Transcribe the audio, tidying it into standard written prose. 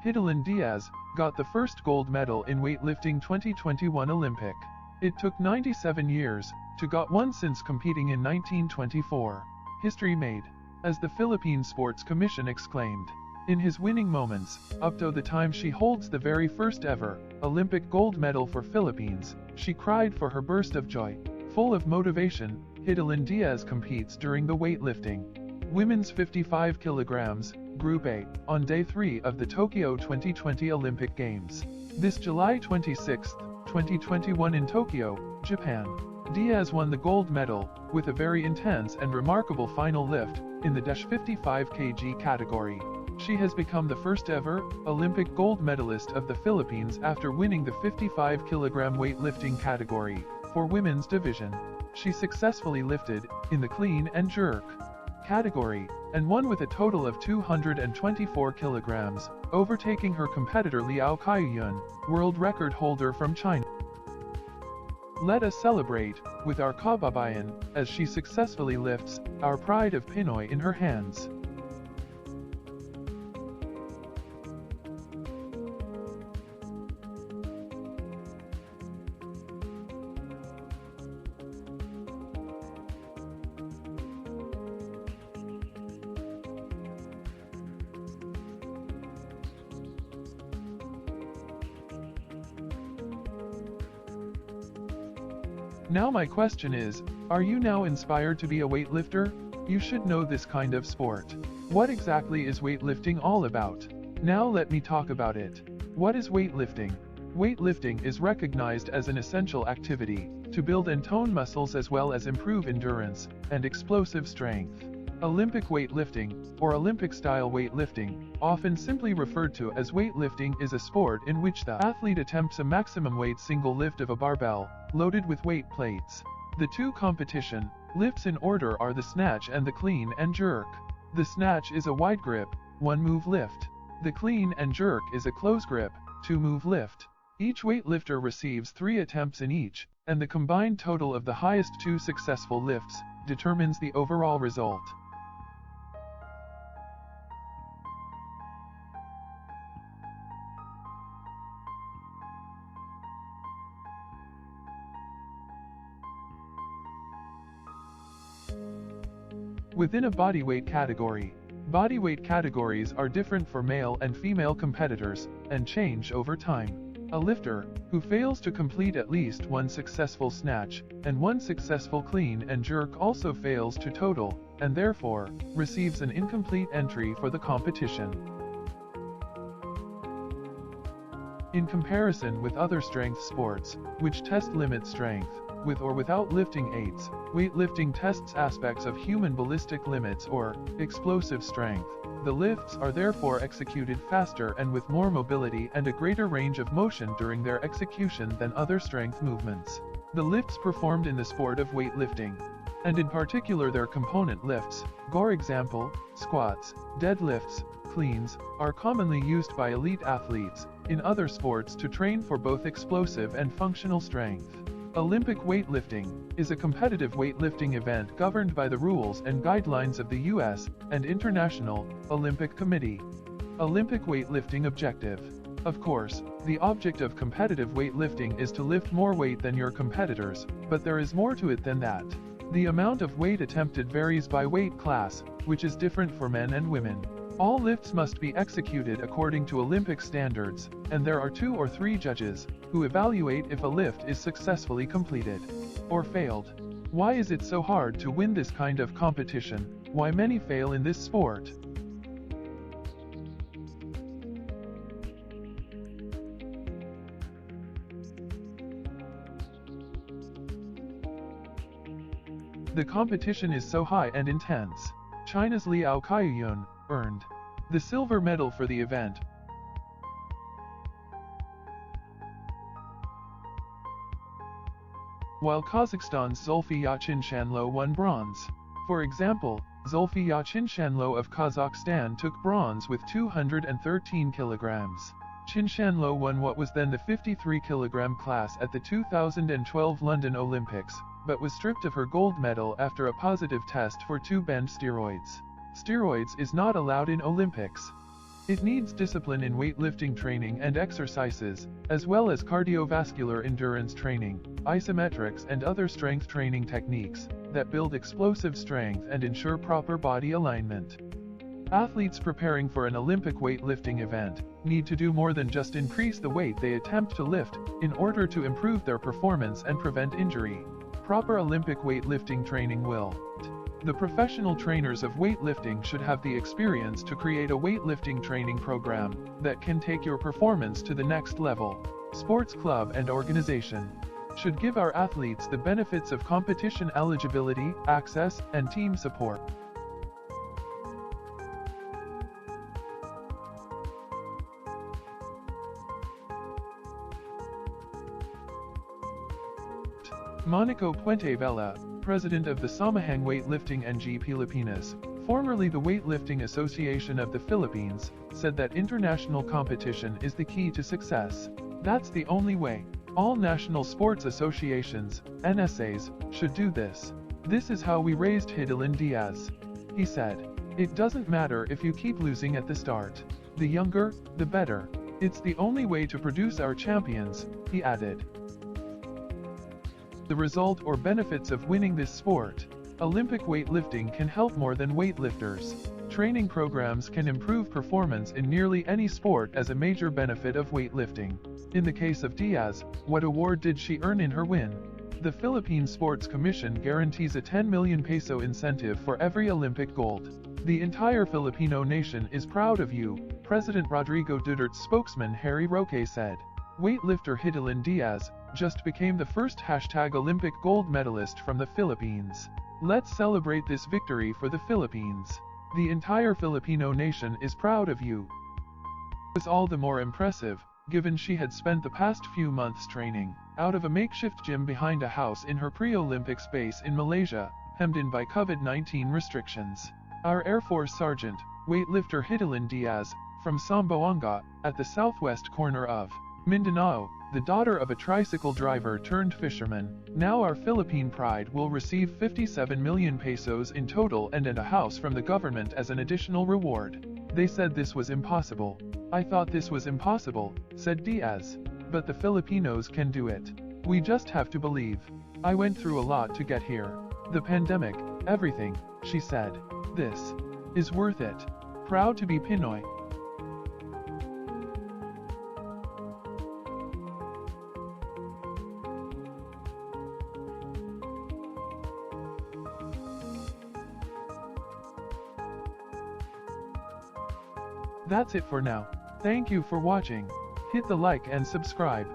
Hidilyn Diaz got the first gold medal in weightlifting 2021 Olympic. It took 97 years to got one since competing in 1924. History made, as the Philippine Sports Commission exclaimed. In his winning moments, up to the time she holds the very first ever Olympic gold medal for Philippines, she cried for her burst of joy. Full of motivation, Hidilyn Diaz competes during the weightlifting women's 55 kilograms, Group A, on Day 3 of the Tokyo 2020 Olympic Games. This July 26, 2021 in Tokyo, Japan. Diaz won the gold medal, with a very intense and remarkable final lift, in the 55 kg category. She has become the first ever Olympic gold medalist of the Philippines after winning the 55 kg weightlifting category for women's division. She successfully lifted in the clean and jerk category and won with a total of 224 kilograms, overtaking her competitor Liao Kaiyun, world record holder from China. Let us celebrate with our kababayan as she successfully lifts our pride of Pinoy in her hands. Now my question is, are you now inspired to be a weightlifter? You should know this kind of sport. What exactly is weightlifting all about? Now let me talk about it. What is weightlifting? Weightlifting is recognized as an essential activity to build and tone muscles as well as improve endurance and explosive strength. Olympic weightlifting, or Olympic-style weightlifting, often simply referred to as weightlifting, is a sport in which the athlete attempts a maximum weight single lift of a barbell, loaded with weight plates. The two competition lifts in order are the snatch and the clean and jerk. The snatch is a wide grip, one-move lift. The clean and jerk is a close grip, two-move lift. Each weightlifter receives 3 attempts in each, and the combined total of the highest 2 successful lifts determines the overall result. Within a bodyweight category, bodyweight categories are different for male and female competitors, and change over time. A lifter who fails to complete at least 1 successful snatch and 1 successful clean and jerk also fails to total, and therefore, receives an incomplete entry for the competition. In comparison with other strength sports, which test limit strength, with or without lifting aids, weightlifting tests aspects of human ballistic limits or explosive strength. The lifts are therefore executed faster and with more mobility and a greater range of motion during their execution than other strength movements. The lifts performed in the sport of weightlifting, and in particular their component lifts, for example, squats, deadlifts, cleans, are commonly used by elite athletes in other sports to train for both explosive and functional strength. Olympic weightlifting is a competitive weightlifting event governed by the rules and guidelines of the U.S. and International Olympic Committee. Olympic weightlifting objective. Of course, the object of competitive weightlifting is to lift more weight than your competitors, but there is more to it than that. The amount of weight attempted varies by weight class, which is different for men and women. All lifts must be executed according to Olympic standards, and there are 2 or 3 judges who evaluate if a lift is successfully completed or failed. Why is it so hard to win this kind of competition? Why many fail in this sport? The competition is so high and intense. China's Liao Kaiyun earned the silver medal for the event, while Kazakhstan's Zulfi Yachinshanlo won bronze. For example, Zulfi Yachinshanlo of Kazakhstan took bronze with 213 kilograms. Chinshanlo won what was then the 53 kilogram class at the 2012 London Olympics, but was stripped of her gold medal after a positive test for 2 banned steroids. Steroids is not allowed in Olympics. It needs discipline in weightlifting training and exercises, as well as cardiovascular endurance training, isometrics and other strength training techniques that build explosive strength and ensure proper body alignment. Athletes preparing for an Olympic weightlifting event need to do more than just increase the weight they attempt to lift in order to improve their performance and prevent injury. Proper Olympic weightlifting training will. The professional trainers of weightlifting should have the experience to create a weightlifting training program that can take your performance to the next level. Sports club and organization should give our athletes the benefits of competition eligibility, access, and team support. Monaco Puente Vela, president of the Samahang Weightlifting NG Pilipinas, formerly the Weightlifting Association of the Philippines, said that international competition is the key to success. That's the only way. All national sports associations, NSAs, should do this. This is how we raised Hidilyn Diaz. He said, "It doesn't matter if you keep losing at the start. The younger, the better. It's the only way to produce our champions," he added. The result or benefits of winning this sport. Olympic weightlifting can help more than weightlifters. Training programs can improve performance in nearly any sport as a major benefit of weightlifting. In the case of Diaz, what award did she earn in her win? The Philippine Sports Commission guarantees a 10 million peso incentive for every Olympic gold. The entire Filipino nation is proud of you, President Rodrigo Duterte's spokesman Harry Roque said. Weightlifter Hidilyn Diaz just became the first Olympic gold medalist from the Philippines. Let's celebrate this victory for the Philippines. The entire Filipino nation is proud of you. It was all the more impressive, given she had spent the past few months training out of a makeshift gym behind a house in her pre-Olympics base in Malaysia, hemmed in by COVID-19 restrictions. Our Air Force Sergeant, weightlifter Hidilyn Diaz, from Zamboanga, at the southwest corner of Mindanao, the daughter of a tricycle driver turned fisherman, now our Philippine pride, will receive 57 million pesos in total and a house from the government as an additional reward. They said this was impossible. I thought this was impossible, said Diaz. But the Filipinos can do it. We just have to believe. I went through a lot to get here. The pandemic, everything, she said. This is worth it. Proud to be Pinoy. That's it for now. Thank you for watching. Hit the like and subscribe.